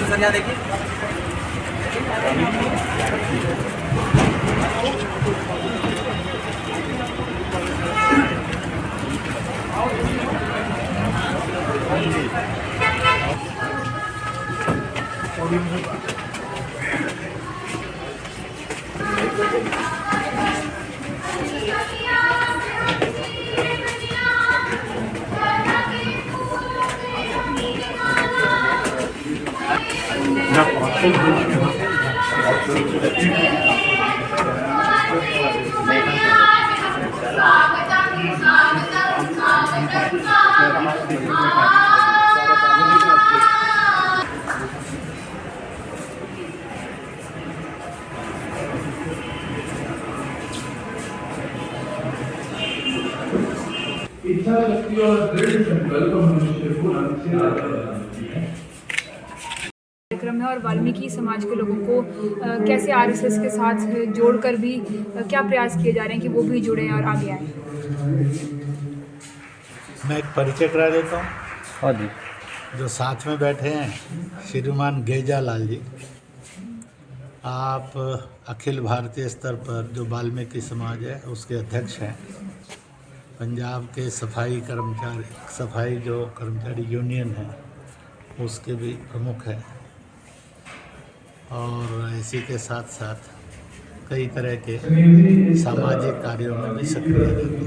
Sir यहाँ देखिए। इच्छा शक्ति और दृढ़ संकल्प मनुष्य को अंत से आगे बढ़ाती है। कार्यक्रम है और वाल्मीकि समाज के लोगों को कैसे आरएसएस के साथ जोड़कर भी क्या प्रयास किए जा रहे हैं कि वो भी जुड़े और आगे आए। मैं एक परिचय करा देता हूँ। हाँ जी। जो साथ में बैठे हैं श्रीमान गेजालाल जी, आप अखिल भारतीय स्तर पर जो वाल्मीकि समाज है उसके अध्यक्ष हैं। पंजाब के सफाई कर्मचारी यूनियन है उसके भी प्रमुख हैं और इसी के साथ साथ कई तरह के सामाजिक कार्यों में भी सक्रिय रहते हैं।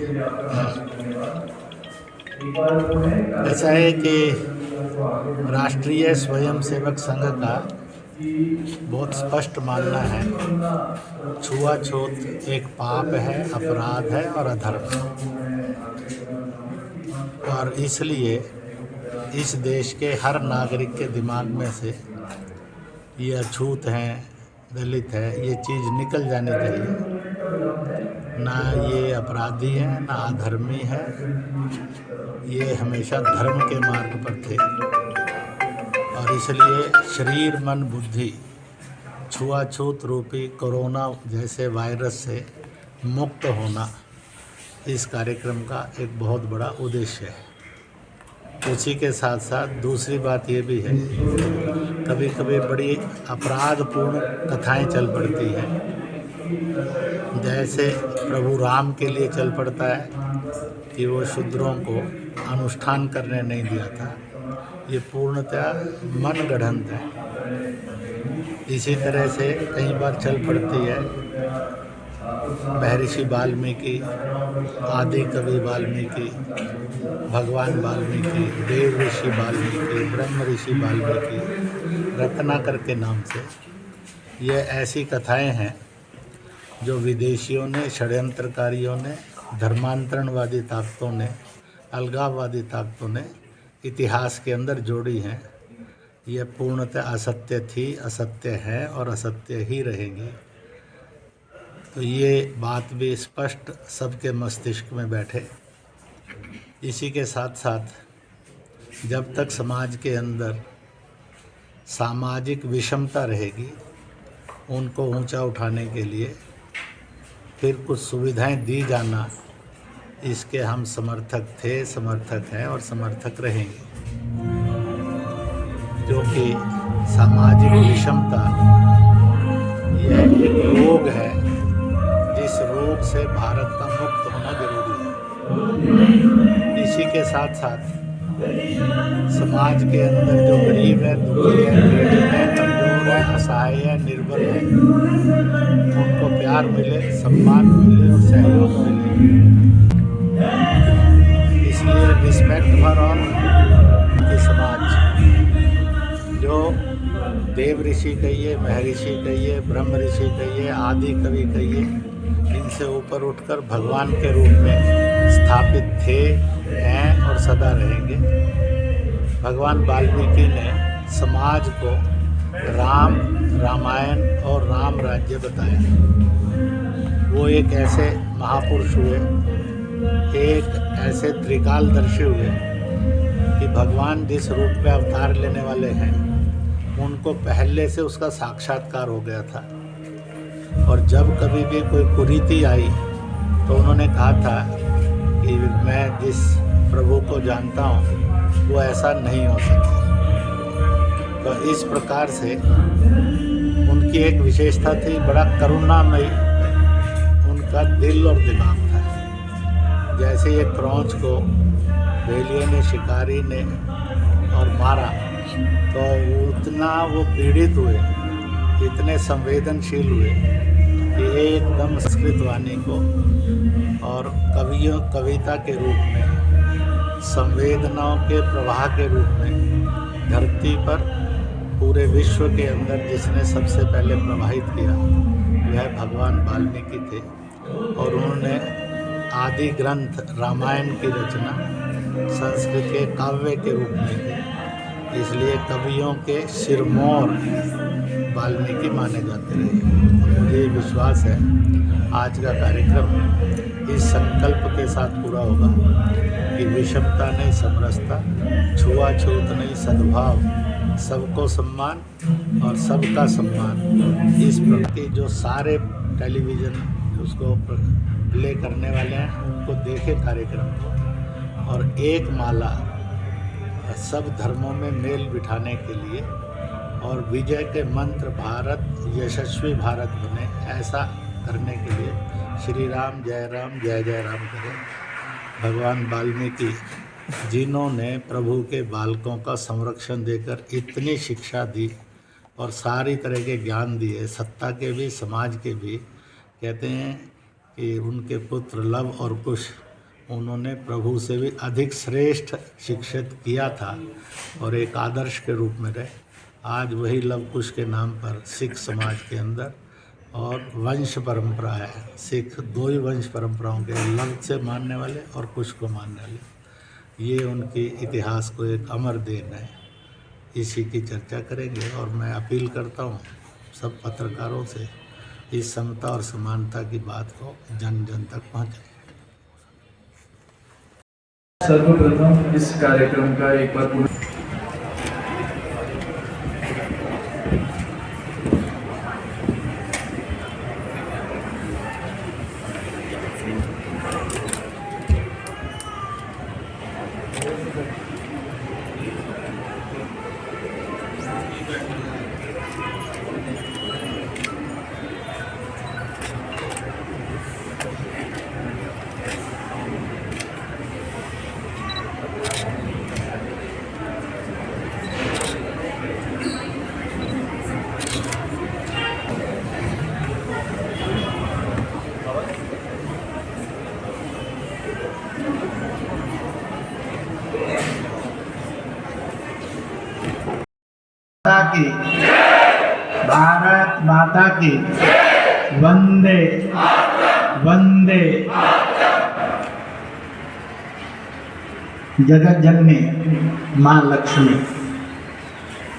ऐसा है कि राष्ट्रीय स्वयंसेवक संघ का बहुत स्पष्ट मानना है, छुआछूत एक पाप है, अपराध है और अधर्म है। और इसलिए इस देश के हर नागरिक के दिमाग में से ये अछूत हैं, दलित है, ये चीज़ निकल जानी चाहिए। ना ये अपराधी है ना अधर्मी है, ये हमेशा धर्म के मार्ग पर थे। और इसलिए शरीर मन बुद्धि छुआछूत रूपी कोरोना जैसे वायरस से मुक्त होना इस कार्यक्रम का एक बहुत बड़ा उद्देश्य है। उसी के साथ साथ दूसरी बात ये भी है, कभी कभी बड़ी अपराधपूर्ण कथाएं चल पड़ती हैं। जैसे प्रभु राम के लिए चल पड़ता है कि वो शूद्रों को अनुष्ठान करने नहीं दिया था, ये पूर्णतः मन गढ़ंत है। इसी तरह से कई बार चल पड़ती है महर्षि वाल्मीकि, आदि कवि वाल्मीकि, भगवान वाल्मीकि, देव ऋषि वाल्मीकि, ब्रह्म ऋषि वाल्मीकि, रत्नाकर के नाम से। ये ऐसी कथाएं हैं जो विदेशियों ने, षड्यंत्रकारियों ने, धर्मांतरणवादी ताकतों ने, अलगाववादी ताकतों ने इतिहास के अंदर जोड़ी हैं। ये पूर्णतः असत्य थी, असत्य है और असत्य ही रहेगी। तो ये बात भी स्पष्ट सबके मस्तिष्क में बैठे। इसी के साथ साथ जब तक समाज के अंदर सामाजिक विषमता रहेगी, उनको ऊंचा उठाने के लिए फिर कुछ सुविधाएं दी जाना, इसके हम समर्थक थे, समर्थक हैं और समर्थक रहेंगे। जो कि सामाजिक विषमता यह एक रोग है, जिस रोग से भारत का मुक्त होना जरूरी है। इसी के साथ साथ समाज के अंदर जो गरीब है, दुखी है, पीड़ित है, कमजोर है, असहाय है, निर्बल है, उनको प्यार मिले, सम्मान मिले और सहयोग मिले। इसलिए रिस्पेक्ट फॉर ऑल के समाज, जो देव ऋषि कहिए, महर्षि कहिए, ब्रह्म ऋषि कहिए, आदि कवि कहिए, इनसे ऊपर उठकर भगवान के रूप में स्थापित थे, हैं और सदा रहेंगे। भगवान वाल्मीकि ने समाज को राम, रामायण और राम राज्य बताया। वो एक ऐसे महापुरुष हुए, एक ऐसे त्रिकालदर्शी हुए कि भगवान जिस रूप में अवतार लेने वाले हैं उनको पहले से उसका साक्षात्कार हो गया था। और जब कभी भी कोई कुरीति आई तो उन्होंने कहा था कि मैं जिस प्रभु को जानता हूँ वो ऐसा नहीं हो सकता। तो इस प्रकार से उनकी एक विशेषता थी, बड़ा करुणामयी उनका दिल और दिमाग था। जैसे ये क्रौंच को भेलिए ने, शिकारी ने और मारा, तो उतना वो पीड़ित हुए, इतने संवेदनशील हुए कि एकदम संस्कृत वाणी को और कविता के रूप में, संवेदनाओं के प्रवाह के रूप में धरती पर पूरे विश्व के अंदर जिसने सबसे पहले प्रवाहित किया वह भगवान वाल्मीकि थे। और उन्होंने आदि ग्रंथ रामायण की रचना संस्कृत के काव्य के रूप में की, इसलिए कवियों के सिरमौर वाल्मीकि माने जाते रहे। मुझे विश्वास है आज का कार्यक्रम इस संकल्प के साथ पूरा होगा कि विषमता नहीं समरसता, छुआछूत नहीं सद्भाव, सबको सम्मान और सबका सम्मान। इस प्रति जो सारे टेलीविज़न उसको प्ले करने वाले हैं उनको देखें कार्यक्रम को, और एक माला सब धर्मों में मेल बिठाने के लिए और विजय के मंत्र भारत यशस्वी भारत बने, ऐसा करने के लिए श्री राम जय राम करें। भगवान वाल्मीकि जिन्होंने प्रभु के बालकों का संरक्षण देकर इतनी शिक्षा दी और सारी तरह के ज्ञान दिए, सत्ता के भी समाज के भी, कहते हैं कि उनके पुत्र लव और कुश उन्होंने प्रभु से भी अधिक श्रेष्ठ शिक्षित किया था और एक आदर्श के रूप में रहे। आज वही लव कुश के नाम पर सिख समाज के अंदर और वंश परंपरा है, सिख दो ही वंश परंपराओं के, लव से मानने वाले और कुश को मानने वाले। ये उनके इतिहास को एक अमर देन है, इसी की चर्चा करेंगे। और मैं अपील करता हूँ सब पत्रकारों से इस समता और समानता की बात को जन जन तक पहुँचाएं। सर्वप्रथम इस कार्यक्रम का एक बार पूर्ण की भारत माता की वंदे वंदे। जगत जननी माँ लक्ष्मी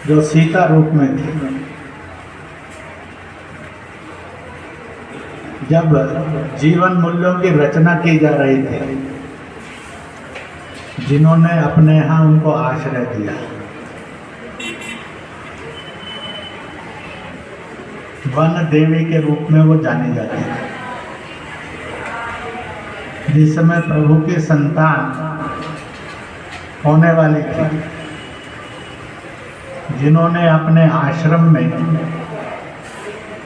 जो सीता रूप में थी, जब जीवन मूल्यों की रचना की जा रही थी, जिन्होंने अपने यहाँ उनको आश्रय दिया, वन देवी के रूप में वो जानी जाती है। जिस समय प्रभु की संतान होने वाली थी, जिन्होंने अपने आश्रम में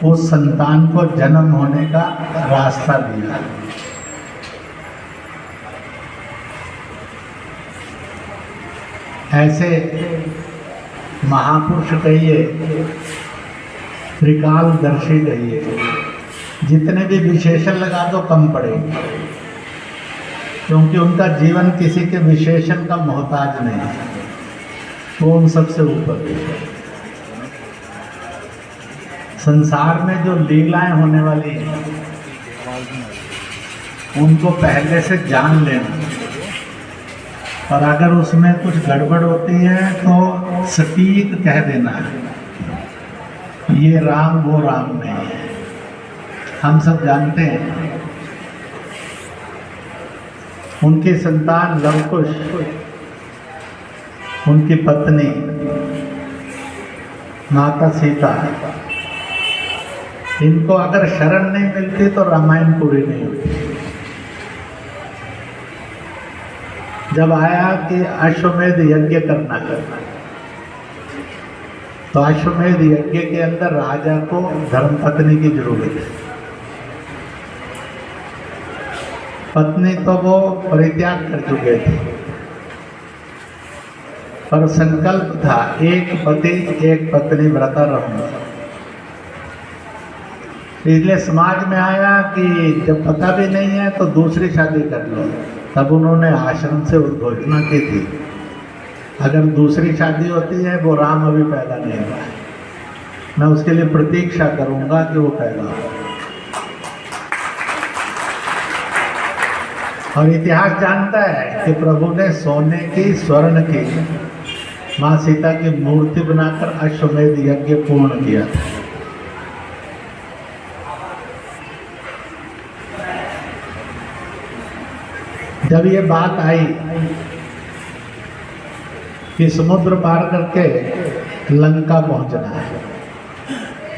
उस संतान को जन्म होने का रास्ता दिया, ऐसे महापुरुष कहिए, त्रिकालदर्शी कहिए, जितने भी विशेषण लगा दो कम पड़ेंगे, क्योंकि उनका जीवन किसी के विशेषण का मोहताज नहीं है, वो उन सबसे ऊपर है। संसार में जो लीलाएं होने वाली हैं उनको पहले से जान लेना, और अगर उसमें कुछ गड़बड़ होती है तो सटीक कह देना है, ये राम वो राम नहीं है। हम सब जानते हैं उनकी संतान लवकुश, उनकी पत्नी माता सीता, इनको अगर शरण नहीं मिलती तो रामायण पूरी नहीं होती। जब आया कि अश्वमेध यज्ञ करना तो अश्वमेध यज्ञ के अंदर राजा को धर्मपत्नी की जरूरत है। पत्नी तो वो परित्याग कर चुके थे, पर संकल्प था एक पति एक पत्नी व्रता रहूंगा। इसलिए समाज में आया कि जब पता भी नहीं है तो दूसरी शादी कर लो। तब उन्होंने आश्रम से उद्घोषणा की थी, अगर दूसरी शादी होती है वो राम अभी पैदा नहीं हुआ है, मैं उसके लिए प्रतीक्षा करूंगा कि वो पैदा हो। और इतिहास जानता है कि प्रभु ने सोने की स्वर्ण की माँ सीता की मूर्ति बनाकर अश्वमेध यज्ञ पूर्ण किया था। जब ये बात आई कि समुद्र पार करके लंका पहुंचना है,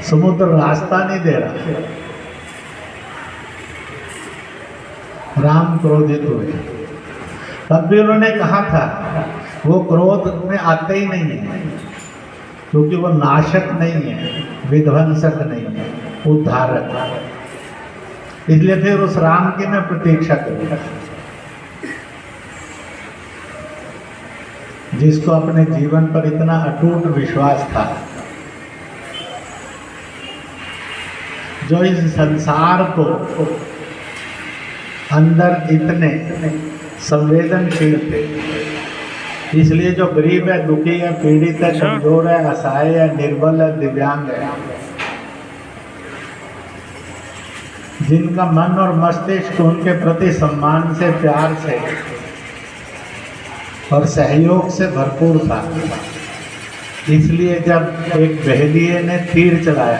समुद्र रास्ता नहीं दे रहा, राम क्रोधित हुए। तब भी उन्होंने कहा था वो क्रोध में आते ही नहीं है, क्योंकि वो नाशक नहीं है, विध्वंसक नहीं है, उद्धारक। इसलिए फिर उस राम की मैं प्रतीक्षा करूंगा जिसको अपने जीवन पर इतना अटूट विश्वास था, जो इस संसार को अंदर इतने संवेदनशील थे। इसलिए जो गरीब है, दुखी है, पीड़ित है, कमजोर है, असहाय है, निर्बल है, दिव्यांग है, जिनका मन और मस्तिष्क उनके प्रति सम्मान से, प्यार से और सहयोग से भरपूर था। इसलिए जब एक बहेलिये ने तीर चलाया,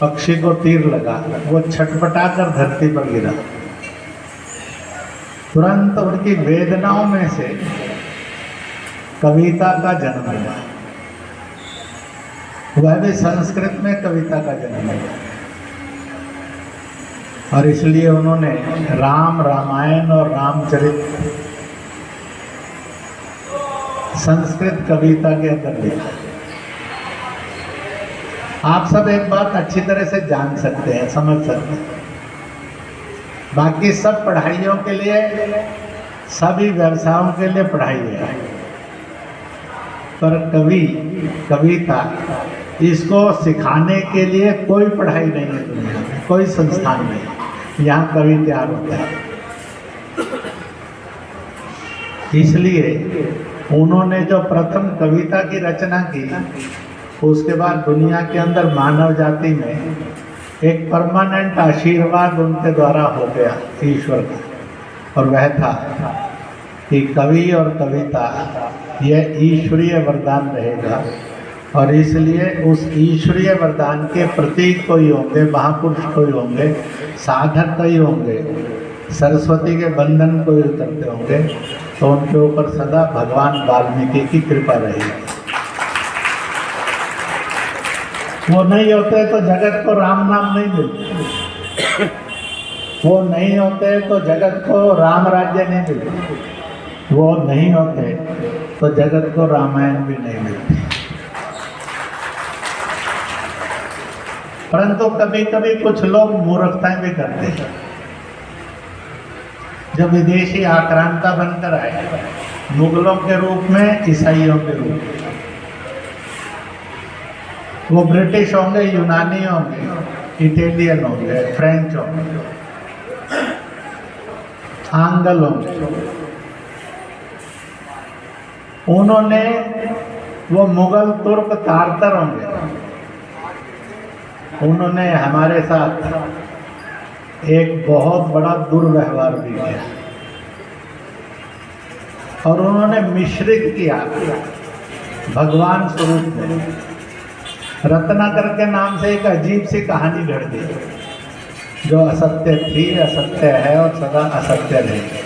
पक्षी को तीर लगा, वो छटपटाकर धरती पर गिरा। तुरंत उनकी वेदनाओं में से कविता का जन्म हुआ, वह भी संस्कृत में कविता का जन्म हुआ। और इसलिए उन्होंने राम, रामायण और रामचरित संस्कृत कविता के अंदर लिखा। आप सब एक बात अच्छी तरह से जान सकते हैं, समझ सकते हैं, बाकी सब पढ़ाइयों के लिए, सभी व्यवसायों के लिए पढ़ाई है, पर कविता इसको सिखाने के लिए कोई पढ़ाई नहीं है दुनिया में, कोई संस्थान नहीं, यहाँ कवि तैयार होता है। इसलिए उन्होंने जो प्रथम कविता की रचना की, उसके बाद दुनिया के अंदर मानव जाति में एक परमानेंट आशीर्वाद उनके द्वारा हो गया ईश्वर का, और वह था कि कवि और कविता यह ईश्वरीय वरदान रहेगा। और इसलिए उस ईश्वरीय वरदान के प्रतीक कोई होंगे, महापुरुष कोई होंगे, साधक कोई होंगे, सरस्वती के बंधन कोई उतरते होंगे, तो उनके ऊपर सदा भगवान वाल्मीकि की कृपा रहेगी। वो नहीं होते तो जगत को राम नाम नहीं मिलता, वो नहीं होते तो जगत को राम राज्य नहीं मिलता, वो नहीं होते तो जगत को रामायण भी नहीं मिलती। परंतु कभी कभी कुछ लोग मूर्खताएं भी करते हैं। जब विदेशी आक्रांता बनकर आए, मुगलों के रूप में, ईसाइयों के रूप में, वो ब्रिटिश होंगे, यूनानी होंगे, इटालियन होंगे, फ्रेंच होंगे, आंग्ल होंगे, उन्होंने वो मुगल, तुर्क, तारतर होंगे, उन्होंने हमारे साथ एक बहुत बड़ा दुर्व्यवहार भी किया और उन्होंने मिश्रित किया भगवान स्वरूप में। रत्नाकर के नाम से एक अजीब सी कहानी घड़ दी, जो असत्य थी, असत्य है और सदा असत्य रहेगी।